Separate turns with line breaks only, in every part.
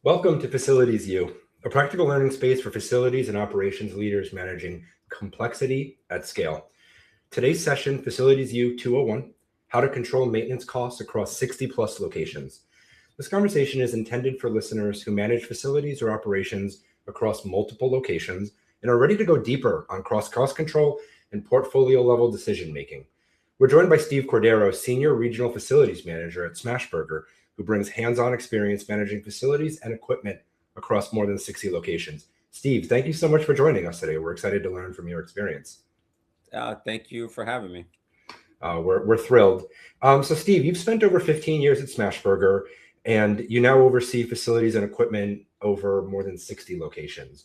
Welcome to FacilitiesU, a practical learning space for facilities and operations leaders managing complexity at scale. Today's session, FacilitiesU 201, How to Control Maintenance Costs Across 60-plus Locations. This conversation is intended for listeners who manage facilities or operations across multiple locations and are ready to go deeper on cross-cost control and portfolio-level decision-making. We're joined by Steve Cordero, Senior Regional Facilities Manager at Smashburger, who brings hands-on experience managing facilities and equipment across more than 60 locations. Steve, thank you so much for joining us today. We're excited to learn from your experience.
Thank you for having me.
We're thrilled. So Steve, you've spent over 15 years at Smashburger, and you now oversee facilities and equipment over more than 60 locations.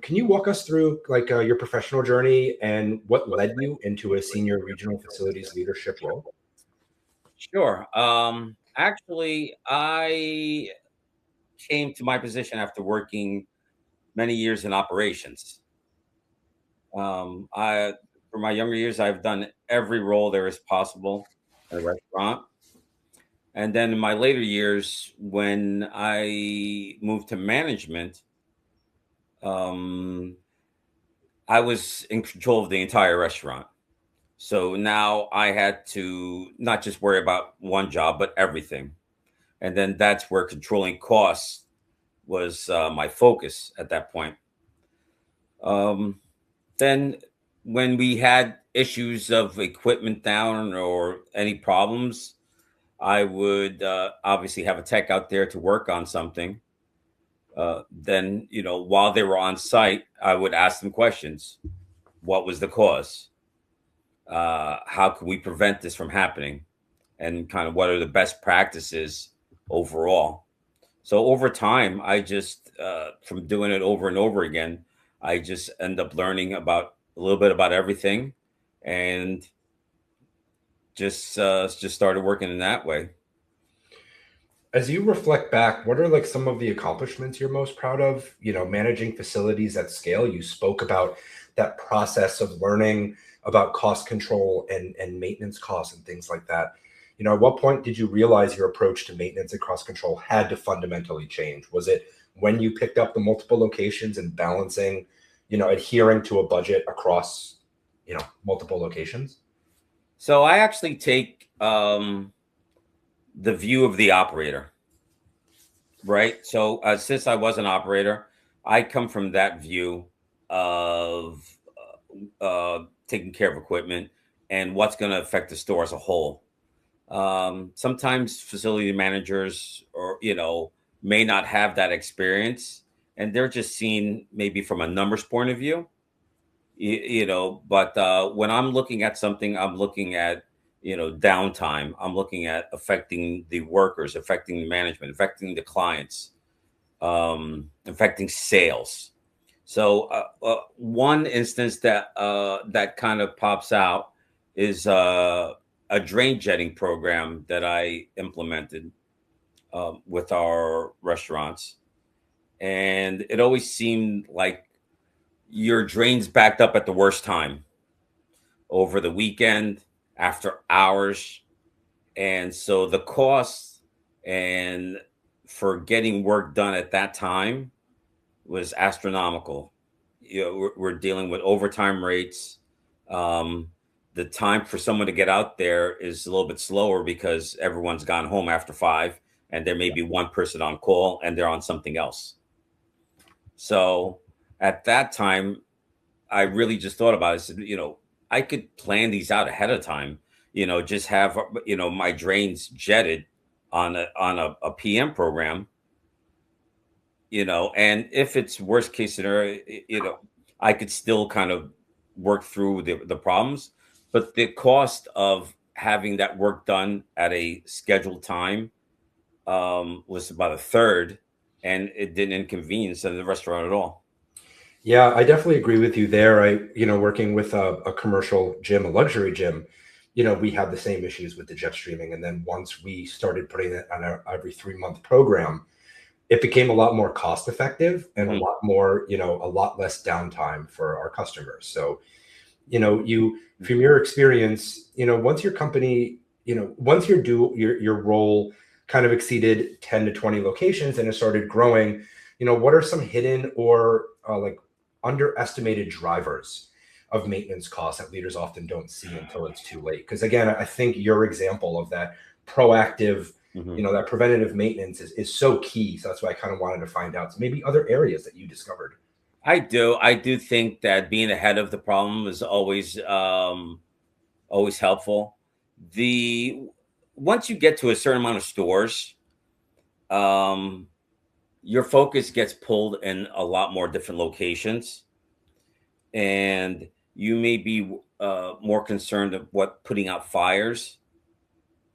Can you walk us through your professional journey and what led you into a senior regional facilities leadership role?
Sure. Actually, I came to my position after working many years in operations. For my younger years, I've done every role there is possible at a restaurant. And then in my later years, when I moved to management, I was in control of the entire restaurant. So now I had to not just worry about one job, but everything. And then that's where controlling costs was my focus at that point. Then when we had issues of equipment down or any problems, I would obviously have a tech out there to work on something. Then, while they were on site, I would ask them questions. What was the cause? How can we prevent this from happening? And kind of what are the best practices overall? So over time, I just, from doing it over and over again, I just end up learning about a little bit about everything, and just started working in that way.
As you reflect back, what are some of the accomplishments you're most proud of, managing facilities at scale? You spoke about that process of learning about cost control and maintenance costs and things like that. At what point did you realize your approach to maintenance and cost control had to fundamentally change? Was it when you picked up the multiple locations and balancing, adhering to a budget across, multiple locations?
So I actually take the view of the operator, right? So since I was an operator, I come from that view of taking care of equipment and what's going to affect the store as a whole. Sometimes facility managers may not have that experience, and they're just seen maybe from a numbers point of view. But when I'm looking at something, I'm looking at downtime. I'm looking at affecting the workers, affecting the management, affecting the clients, affecting sales. So one instance that kind of pops out is a drain jetting program that I implemented with our restaurants. And it always seemed like your drains backed up at the worst time, over the weekend, after hours. And so the cost and for getting work done at that time was astronomical. We're dealing with overtime rates. The time for someone to get out there is a little bit slower because everyone's gone home after 5, and there may be one person on call and they're on something else. So at that time, I really just thought about it. I said, I could plan these out ahead of time, just have, my drains jetted on a PM program, and if it's worst case scenario, I could still kind of work through the problems, but the cost of having that work done at a scheduled time was about a third, and it didn't inconvenience the restaurant at all.
Yeah, I definitely agree with you there. Working with a commercial gym, a luxury gym, we had the same issues with the jet streaming. And then once we started putting it on every 3-month program, it became a lot more cost effective and a lot more, a lot less downtime for our customers. So, from your experience, once your company, once your role kind of exceeded 10 to 20 locations and it started growing, what are some hidden or like underestimated drivers of maintenance costs that leaders often don't see until it's too late? Because again, I think your example of that proactive, that preventative maintenance is so key. So that's why I kind of wanted to find out. So maybe other areas that you discovered.
I do think that being ahead of the problem is always always helpful. The Once you get to a certain amount of stores, um, your focus gets pulled in a lot more different locations, and you may be more concerned of putting out fires,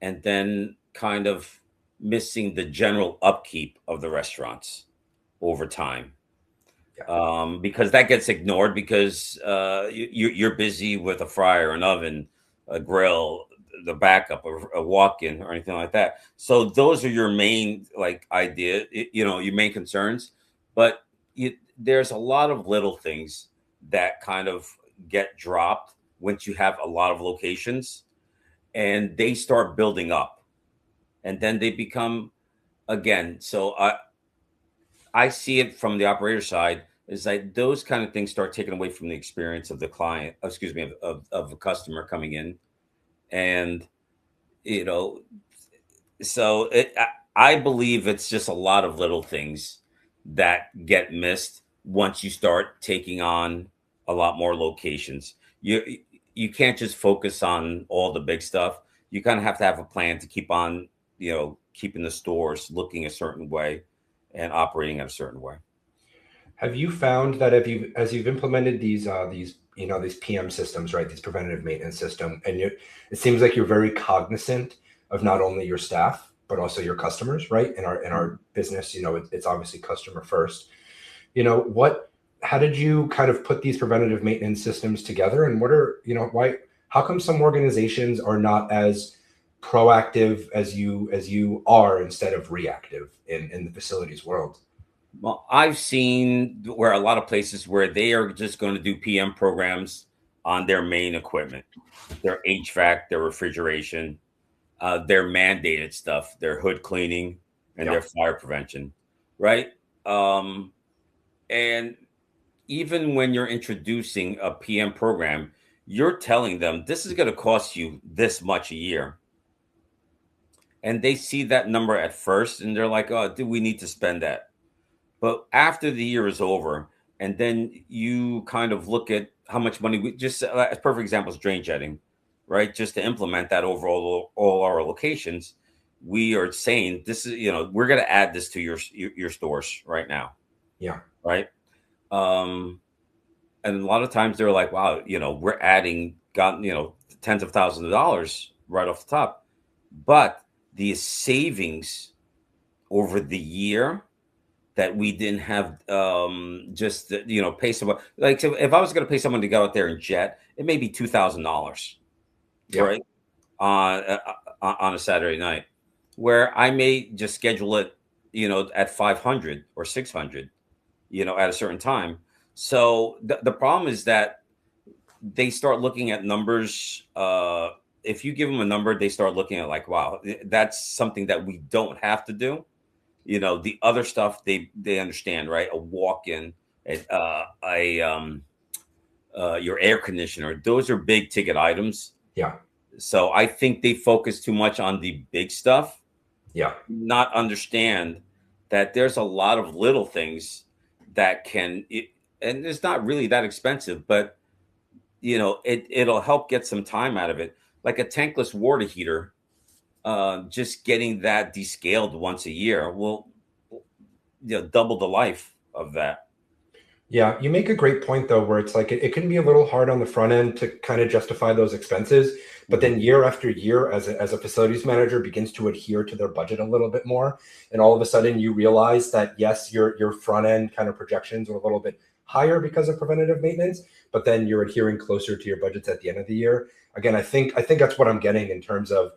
and then kind of missing the general upkeep of the restaurants over time. Because that gets ignored because you're busy with a fryer, an oven, a grill, the backup, a walk-in, or anything like that. So those are your main your main concerns. But there's a lot of little things that kind of get dropped once you have a lot of locations, and they start building up, and then they become again. So I see it from the operator side is like those kind of things start taking away from the experience of the client, excuse me, of a customer coming in. And, you know, so I believe it's just a lot of little things that get missed once you start taking on a lot more locations. You can't just focus on all the big stuff. You kind of have to have a plan to keep on, keeping the stores looking a certain way and operating in a certain way.
Have you found that as you've implemented these PM systems, right, these preventative maintenance system, and it seems like you're very cognizant of not only your staff but also your customers, right? In our business, it's obviously customer first. How did you kind of put these preventative maintenance systems together, and how come some organizations are not as proactive as you are instead of reactive in the facilities world?
Well, I've seen where a lot of places where they are just going to do PM programs on their main equipment, their HVAC, their refrigeration, their mandated stuff, their hood cleaning, and
Yeah.
their fire prevention, right? Um, and even when you're introducing a PM program, you're telling them this is going to cost you this much a year. And they see that number at first and they're like, oh, do we need to spend that? But after the year is over, and then you kind of look at how much money we just as perfect example is drain jetting, right? Just to implement that over all our locations, we are saying this is we're going to add this to your stores right now,
Yeah.
right? And a lot of times they're like, wow, we're adding tens of thousands of dollars right off the top, but the savings over the year that we didn't have just pay someone like so if I was going to pay someone to go out there and jet, it may be $2,000,
Yeah.
right, on a Saturday night, where I may just schedule it at 500 or 600 at a certain time. So the problem is that they start looking at numbers. If you give them a number, they start looking at like, wow, that's something that we don't have to do. The other stuff they understand, right? A walk-in, your air conditioner, those are big ticket items.
Yeah.
So I think they focus too much on the big stuff,
Yeah.
not understand that there's a lot of little things that and it's not really that expensive, but it'll help get some time out of it. Like a tankless water heater, just getting that descaled once a year will double the life of that.
Yeah, you make a great point though, where it's like it can be a little hard on the front end to kind of justify those expenses, but then year after year, as a facilities manager begins to adhere to their budget a little bit more, and all of a sudden you realize that yes, your front end kind of projections are a little bit higher because of preventative maintenance, but then you're adhering closer to your budgets at the end of the year. Again, I think that's what I'm getting in terms of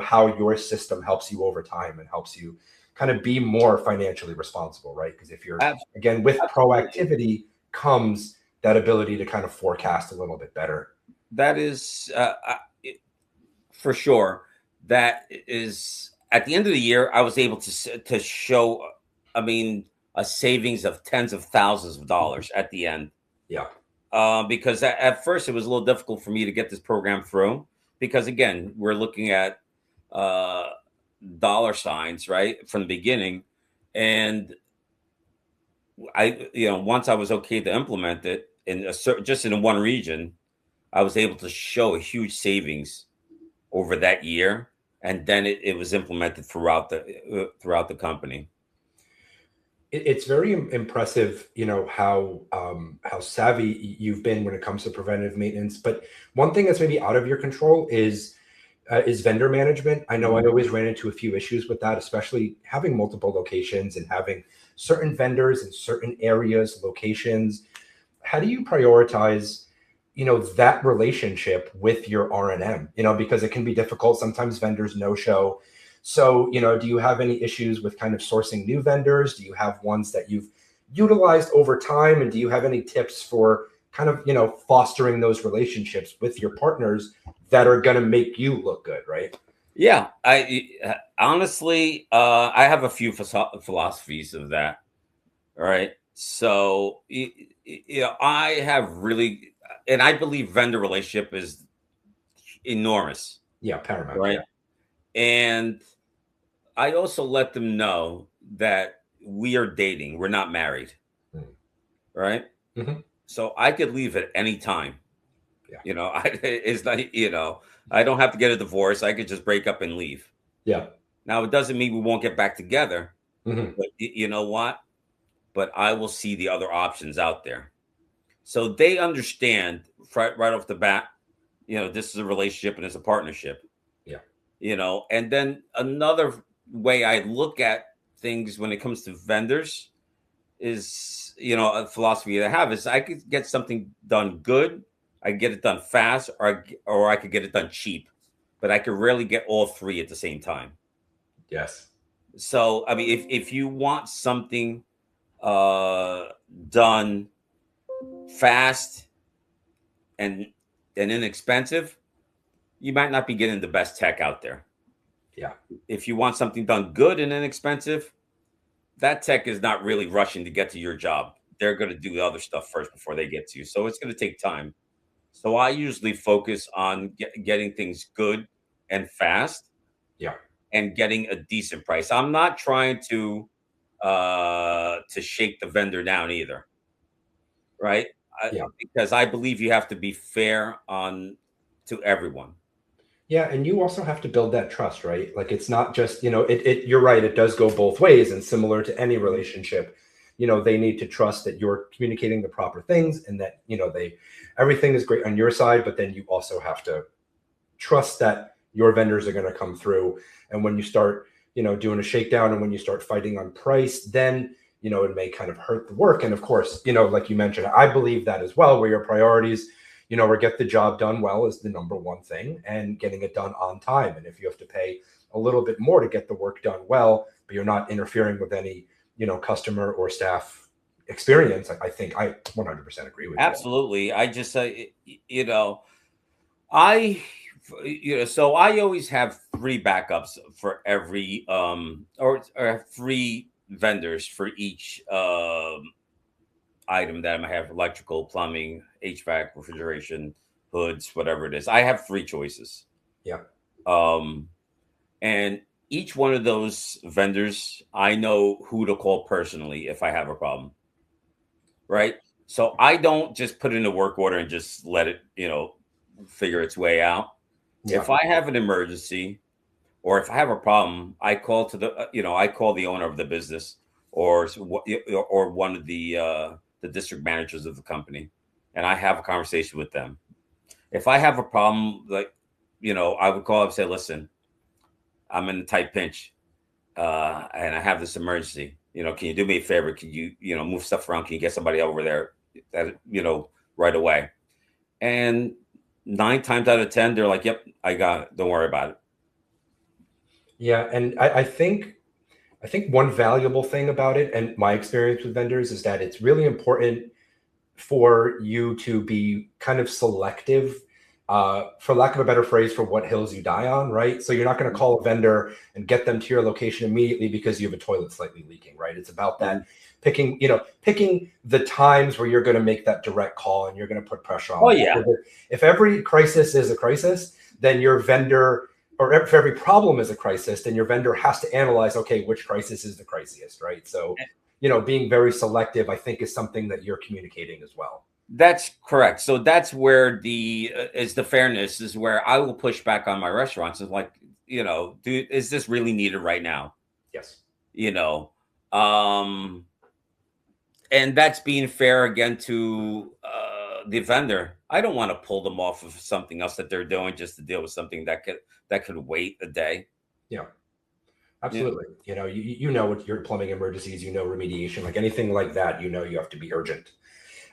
how your system helps you over time and helps you kind of be more financially responsible, right? Because if you're again with proactivity comes that ability to kind of forecast a little bit better.
That is for sure. That is at the end of the year, I was able to show, I mean, a savings of tens of thousands of dollars at the end.
Yeah.
Because at first it was a little difficult for me to get this program through, because again, we're looking at uh, dollar signs right from the beginning, and once I was okay to implement it in a certain, just in one region, I was able to show a huge savings over that year, and then it was implemented throughout the company.
It's very impressive, how savvy you've been when it comes to preventative maintenance. But one thing that's maybe out of your control is vendor management. I know I always ran into a few issues with that, especially having multiple locations and having certain vendors in certain areas, locations. How do you prioritize, that relationship with your R&M? Because it can be difficult. Sometimes vendors no show. So, do you have any issues with kind of sourcing new vendors? Do you have ones that you've utilized over time? And do you have any tips for kind of, fostering those relationships with your partners that are going to make you look good, right?
Yeah, I honestly, I have a few philosophies of that. All right, so I have really, and I believe vendor relationship is enormous,
Yeah, paramount.
right?
Yeah.
And I also let them know that we are dating, we're not married, right?
Mm-hmm.
So I could leave at any time.
Yeah.
It's not, I don't have to get a divorce. I could just break up and leave.
Yeah.
Now, it doesn't mean we won't get back together,
Mm-hmm.
but you know what? But I will see the other options out there. So they understand right off the bat, this is a relationship and it's a partnership.
Yeah.
And then another way I look at things when it comes to vendors is, a philosophy I have is I could get something done good, I could get it done fast, or I could get it done cheap, but I could rarely get all three at the same time.
Yes.
So, I mean, if you want something uh, done fast and inexpensive, you might not be getting the best tech out there.
Yeah.
If you want something done good and inexpensive, that tech is not really rushing to get to your job. They're going to do the other stuff first before they get to you. So it's going to take time. So I usually focus on getting things good and fast.
Yeah.
And getting a decent price. I'm not trying to shake the vendor down either, right?
Yeah.
Because I believe you have to be fair to everyone.
Yeah, and you also have to build that trust, right? Like it's not just, you're right, it does go both ways. And similar to any relationship, they need to trust that you're communicating the proper things and that, everything is great on your side, but then you also have to trust that your vendors are going to come through. And when you start, doing a shakedown and when you start fighting on price, then, it may kind of hurt the work. And of course, like you mentioned, I believe that as well, where your priorities, or get the job done well is the number one thing, and getting it done on time. And if you have to pay a little bit more to get the work done well, but you're not interfering with any, customer or staff experience, I think I 100% agree with you.
Absolutely. I just say, I, so I always have three backups for every, or three vendors for each item that I might have: electrical, plumbing, HVAC, refrigeration, hoods, whatever it is. I have three choices.
Yeah.
And each one of those vendors, I know who to call personally if I have a problem. Right. So I don't just put in a work order and just let it, figure its way out.
Yeah.
If I have an emergency or if I have a problem, I call I call the owner of the business or one of the district managers of the company, and I have a conversation with them. If I have a problem, like, I would call up and say, listen, I'm in a tight pinch, and I have this emergency. Can you do me a favor? Can you, move stuff around? Can you get somebody over there that, right away? And 9 times out of 10, they're like, yep, I got it. Don't worry about it.
Yeah. And I think one valuable thing about it, and my experience with vendors, is that it's really important for you to be kind of selective for lack of a better phrase, for what hills you die on, right? So you're not going to call a vendor and get them to your location immediately because you have a toilet slightly leaking, right? It's about that picking the times where you're going to make that direct call and you're going to put pressure on.
Oh yeah.
If every crisis is a crisis, then your vendor, or if every problem is a crisis, then your vendor has to analyze, okay, which crisis is the crisiest, right? So, being very selective, I think, is something that you're communicating as well.
That's correct. So that's where the fairness is, where I will push back on my restaurants. It's like, dude, is this really needed right now?
Yes.
And that's being fair again to the vendor. I don't want to pull them off of something else that they're doing just to deal with something that could wait a day.
Yeah. Absolutely. Yeah. You know what your plumbing emergencies, remediation, like anything like that, you have to be urgent.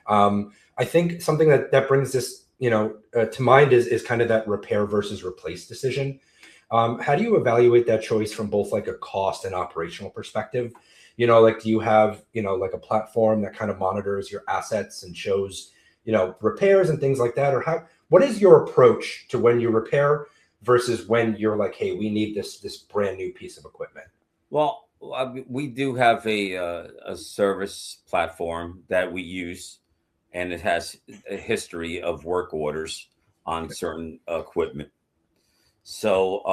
I think something that brings this, to mind is kind of that repair versus replace decision. How do you evaluate that choice from both like a cost and operational perspective? Do you have, like a platform that kind of monitors your assets and shows, repairs and things like that? Or what is your approach to when you repair versus when you're like, hey, we need this brand new piece of equipment?
Well, we do have a service platform that we use, and it has a history of work orders on certain equipment. So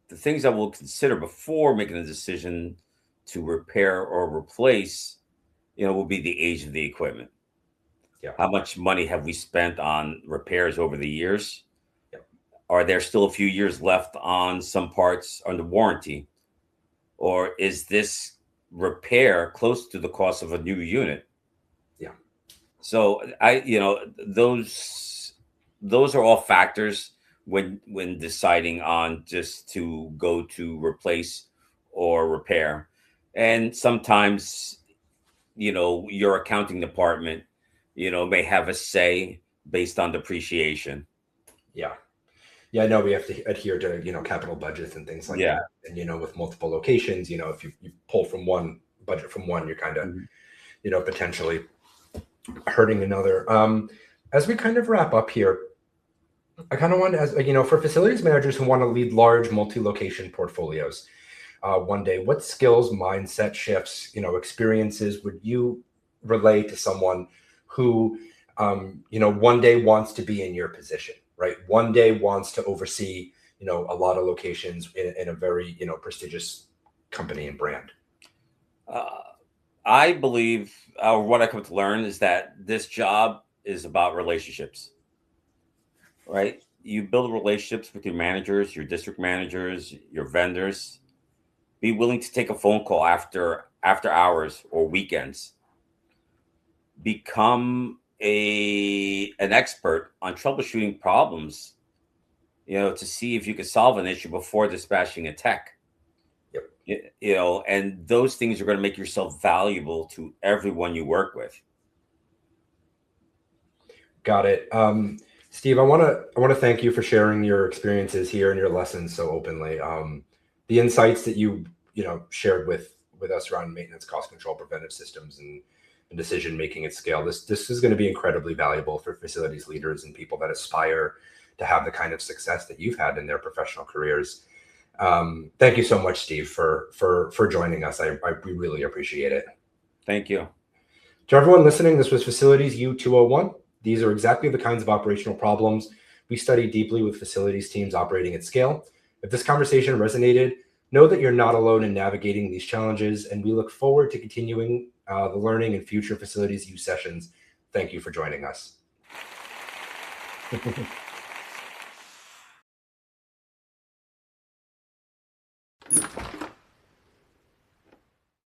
the things I will consider before making a decision to repair or replace, will be the age of the equipment.
Yeah.
How much money have we spent on repairs over the years?
Yeah.
Are there still a few years left on some parts under warranty? Or is this repair close to the cost of a new unit?
Yeah.
So those are all factors when deciding on just to go to replace or repair. And sometimes, your accounting department, may have a say based on depreciation.
Yeah. Yeah, I know we have to adhere to, capital budgets and things like that. And, with multiple locations, if you pull from one budget from one, you're kind of, potentially hurting another. As we kind of wrap up here, I kind of want to, for facilities managers who want to lead large multi-location portfolios one day, what skills, mindset shifts, experiences would you relay to someone who, one day wants to be in your position? Right. One day wants to oversee, a lot of locations in a very, prestigious company and brand.
I believe, what I come to learn is that this job is about relationships, right? You build relationships with your managers, your district managers, your vendors. Be willing to take a phone call after hours or weekends. Become an expert on troubleshooting problems, to see if you can solve an issue before dispatching a tech.
Yep.
And those things are going to make yourself valuable to everyone you work with.
Got it. Steve, I want to thank you for sharing your experiences here and your lessons so openly. The insights that you shared with us around maintenance, cost control, preventive systems, and decision making at scale. This is going to be incredibly valuable for facilities leaders and people that aspire to have the kind of success that you've had in their professional careers. Thank you so much, Steve, for joining us. We really appreciate it.
Thank you.
To everyone listening, this was FacilitiesU 201. These are exactly the kinds of operational problems we study deeply with facilities teams operating at scale. If this conversation resonated, know that you're not alone in navigating these challenges, and we look forward to continuing the learning in future FacilitiesU sessions. Thank you for joining us.